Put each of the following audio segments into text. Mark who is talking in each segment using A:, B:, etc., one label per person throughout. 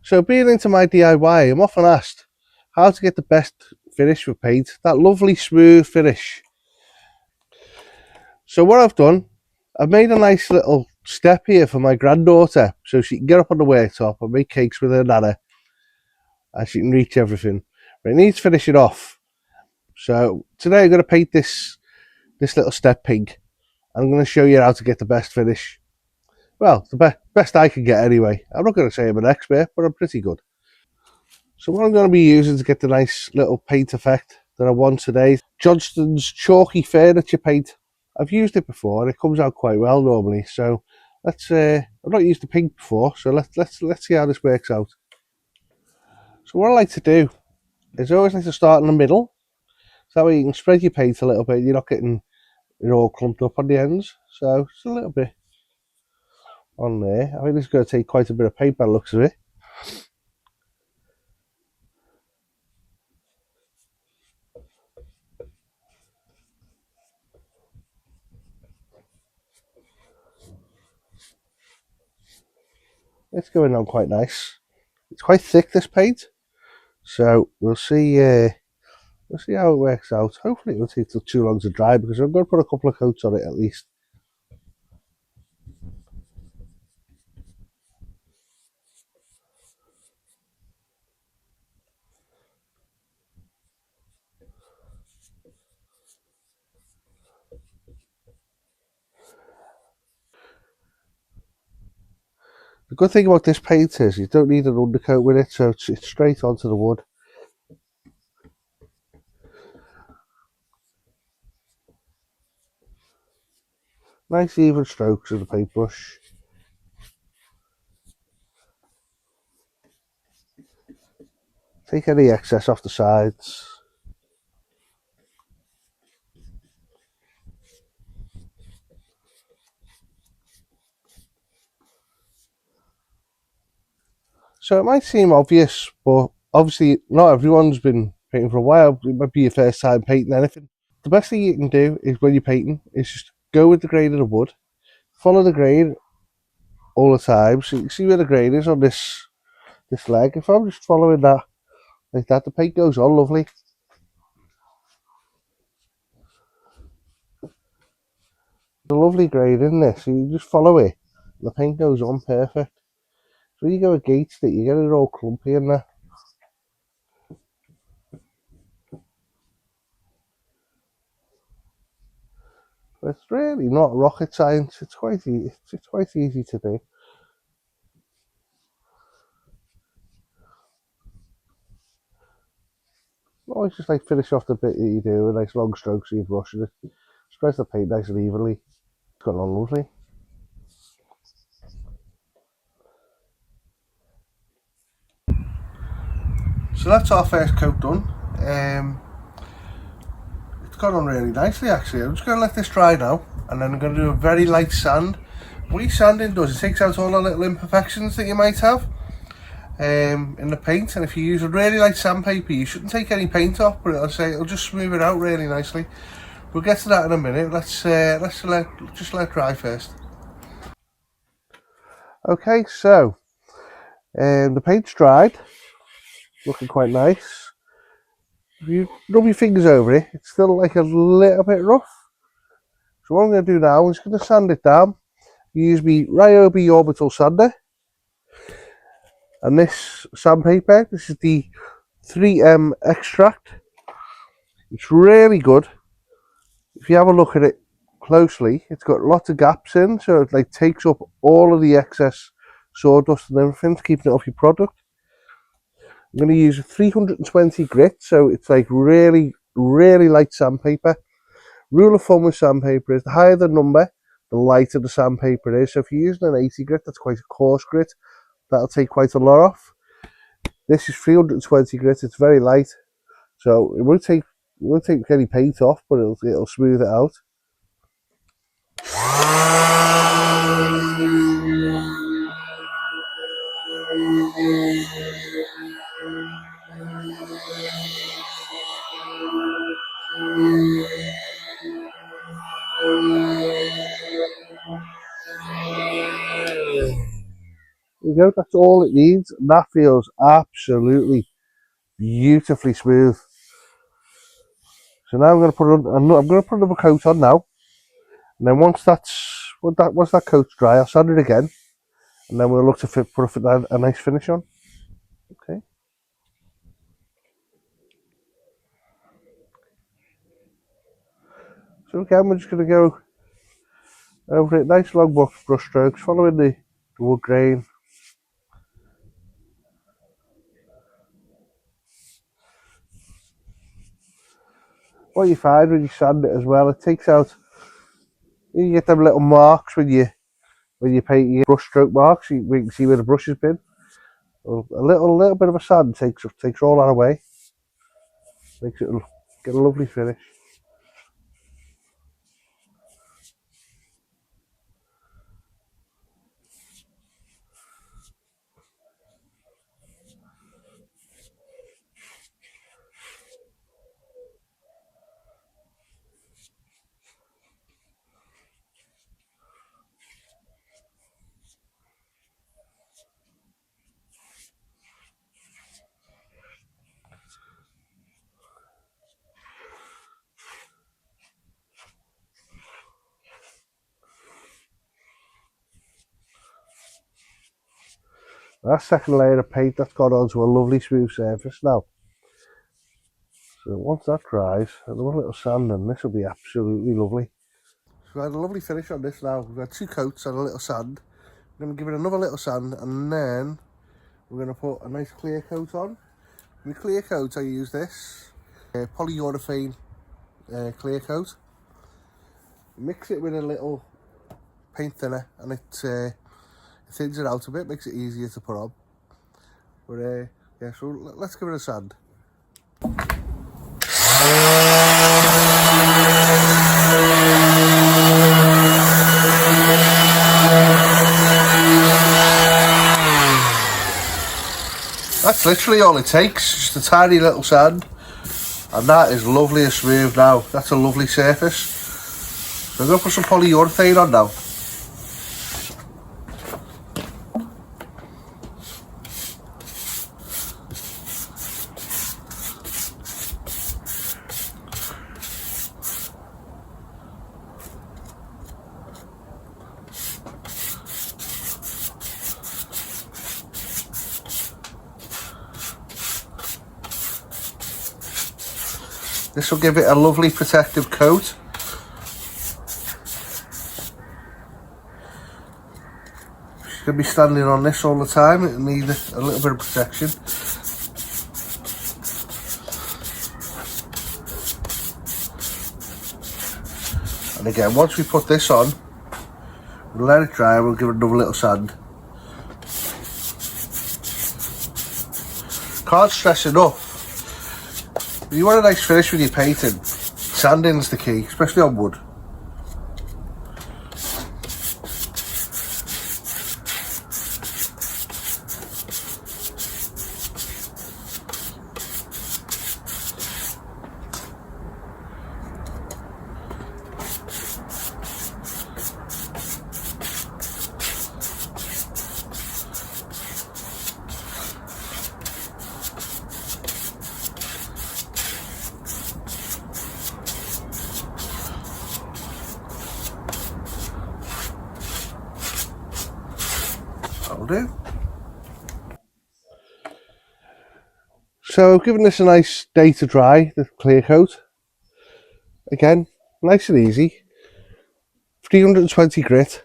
A: So being into my DIY, I'm often asked how to get the best finish with paint, that lovely smooth finish. So what I've done, I've made a nice little step here for my granddaughter so she can get up on the worktop and make cakes with her nana and she can reach everything. But it needs finishing off. So today I'm going to paint this little step pink. I'm going to show you how to get the best finish. Well, the best I can get anyway. I'm not going to say I'm an expert, but I'm pretty good. So what I'm going to be using to get the nice little paint effect that I want today, Johnston's chalky furniture paint. I've used it before and it comes out quite well normally. So let's I've not used the pink before, so let's see how this works out. So what I like to do is I always like to start in the middle, so that way you can spread your paint a little bit. You're not getting it all clumped up on the ends. So just a little bit on there. I think this is going to take quite a bit of paint by the looks of it. It's going on quite nice. It's quite thick, this paint, so we'll see how it works out. Hopefully it won't take too long to dry because I'm going to put a couple of coats on it at least. The good thing about this paint is you don't need an undercoat with it, so it's straight onto the wood. Nice even strokes with the paintbrush. Take any excess off the sides. So it might seem obvious, but obviously not everyone's been painting for a while. It might be your first time painting anything. The best thing you can do is when you're painting is just go with the grain of the wood. Follow the grain all the time. So you can see where the grain is on this leg. If I'm just following that like that, the paint goes on lovely. The lovely grain in this, so you just follow it. The paint goes on perfect. So you go against it, you get it all clumpy in there. But it's really not rocket science. It's quite easy. It's quite easy to do. Always just like finish off the bit that you do with nice long strokes of your brush and it spreads the paint nice and evenly. It's gone on lovely. So that's our first coat done. It's gone on really nicely actually. I'm just going to let this dry now and then I'm going to do a very light sand. What sanding does, it takes out all the little imperfections that you might have in the paint, and if you use a really light sandpaper you shouldn't take any paint off, but it'll just smooth it out really nicely. We'll get to that in a minute. Let's just let it dry first. Okay, so the paint's dried, looking quite nice. If you rub your fingers over it, it's still like a little bit rough. So what I'm going to do now is going to sand it down. Use my Ryobi orbital sander, and this sandpaper, this is the 3M extract. It's really good. If you have a look at it closely, it's got lots of gaps in, so it like takes up all of the excess sawdust and everything, keeping it off your product. I'm going to use a 320 grit, so it's like really light sandpaper. Rule of thumb with sandpaper is the higher the number, the lighter the sandpaper is. So if you're using an 80 grit, that's quite a coarse grit. That'll take quite a lot off. This is 320 grit. It's very light, so it won't take any paint off, but it'll smooth it out. you go, that's all it needs. And that feels absolutely beautifully smooth. So now I'm going to put another coat on now, and then once that coat's dry, I'll sand it again, and then we'll look to put a nice finish on. Okay. So again, we're just going to go over it, nice long brush strokes, following the wood grain. What you find when you sand it as well, it takes out, you get them little marks when you paint your brush stroke marks, you can see where the brush has been. Well, a little bit of a sand takes all that away, makes it get a lovely finish. That second layer of paint, that's got onto a lovely smooth surface now. So once that dries, another little sand and this will be absolutely lovely. So we had a lovely finish on this now. We've got 2 coats and a little sand. I'm going to give it another little sand, and then we're going to put a nice clear coat on. My clear coat, I use this polyurethane clear coat. Mix it with a little paint thinner, and it thins it out a bit, makes it easier to put on. But yeah, so let's give it a sand. That's literally all it takes, just a tiny little sand, and that is lovely and smooth now. That's a lovely surface. So I'm going to put some polyurethane on now. This will give it a lovely protective coat. She's going to be standing on this all the time, it'll need a little bit of protection. And again, once we put this on, we'll let it dry, we'll give it another little sand. Can't stress enough, if you want a nice finish with your painting, sanding's the key, especially on wood. That'll do. So giving this a nice day to dry, the clear coat. Again, nice and easy. 320 grit.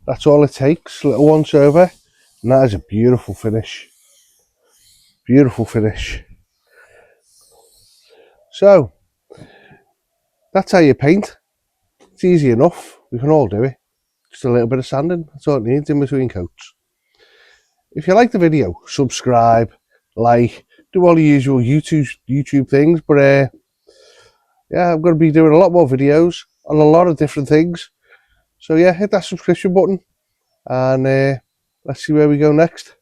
A: That's all it takes, a little once over, and that is a beautiful finish. Beautiful finish. So, that's how you paint. It's easy enough, we can all do it. Just a little bit of sanding, that's all it needs in between coats. If you like the video, subscribe, like, do all the usual YouTube things, but yeah, I'm going to be doing a lot more videos on a lot of different things. So yeah, hit that subscription button, and let's see where we go next.